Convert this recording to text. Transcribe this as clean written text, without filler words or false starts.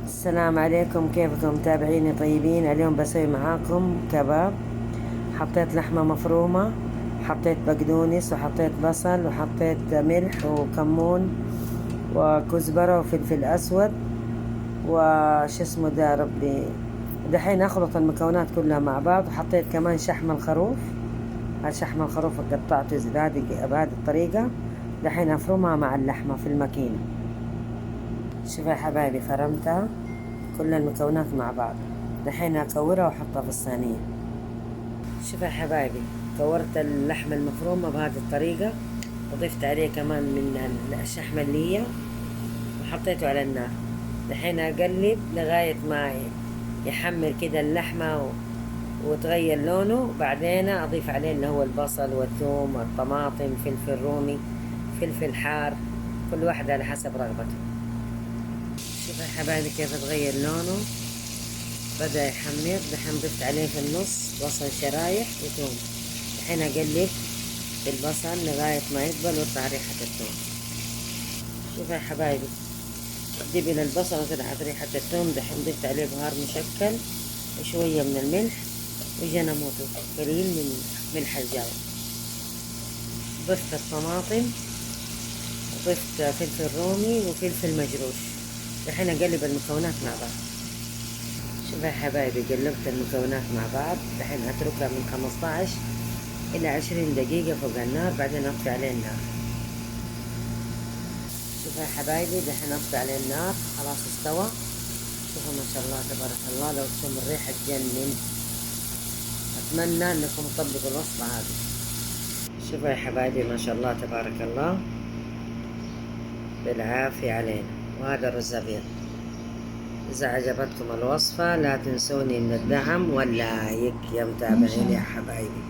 السلام عليكم، كيفكم متابعيني طيبين؟ اليوم بسوي معاكم كباب. حطيت لحمة مفرومة، حطيت بقدونس، وحطيت بصل، وحطيت ملح وكمون وكزبرة وفلفل أسود وش اسمه ده ربي. دحين أخلط المكونات كلها مع بعض، وحطيت كمان شحم الخروف. شحم الخروف قطعته بهذه الطريقة. دحين أفرمها مع اللحمة في الماكينة. شوفوا يا حبايبي، فرمتها كل المكونات مع بعض. دحين أكورها وأحطها في الصينية. شوفوا يا حبايبي، كورت اللحمة المفرومة بهذه الطريقة، وضفت عليه كمان من الشحمة اللي هي وحطيته على النار. دحين أقلب لغاية ما يحمر كده اللحمة وتغير لونه. بعدين أضيف عليه اللي هو البصل والثوم والطماطم، فلفل رومي، فلفل حار، كل واحد على حسب رغبته. شوفوا يا حبايبي كيف تغير لونه، بدأ يحمر. دحين ضفت عليه في النص بصل شرايح وثوم. دحين أقلب في البصل لغاية ما يدبل ويطلع ريحة الثوم. شوفوا يا حبايبي، دبل البصل وطلعت ريحة الثوم. دحين ضفت عليه بهار مشكل وشوية من الملح وجنموتو قليل من ملح الجو. ضفت الطماطم وضفت فلفل رومي وفلفل مجروش. دحين أقلب المكونات مع بعض. شوفوا يا حبايبي، قلبت المكونات مع بعض. دحين أتركها من 15 إلى 20 دقيقة فوق النار، بعدين أطفي عليه النار. شوفوا يا حبايبي، دحين أطفي عليه النار، خلاص استوى. شوفوا ما شاء الله تبارك الله، لو تشم الريحة تجنن. أتمنى أنكم تطبقوا الوصفة هذه. شوفوا يا حبايبي ما شاء الله تبارك الله، بالعافية علينا. وهذا الرز أبيض. إذا عجبتكم الوصفة لا تنسوني من الدعم واللايك يا متابعين يا حبايبي.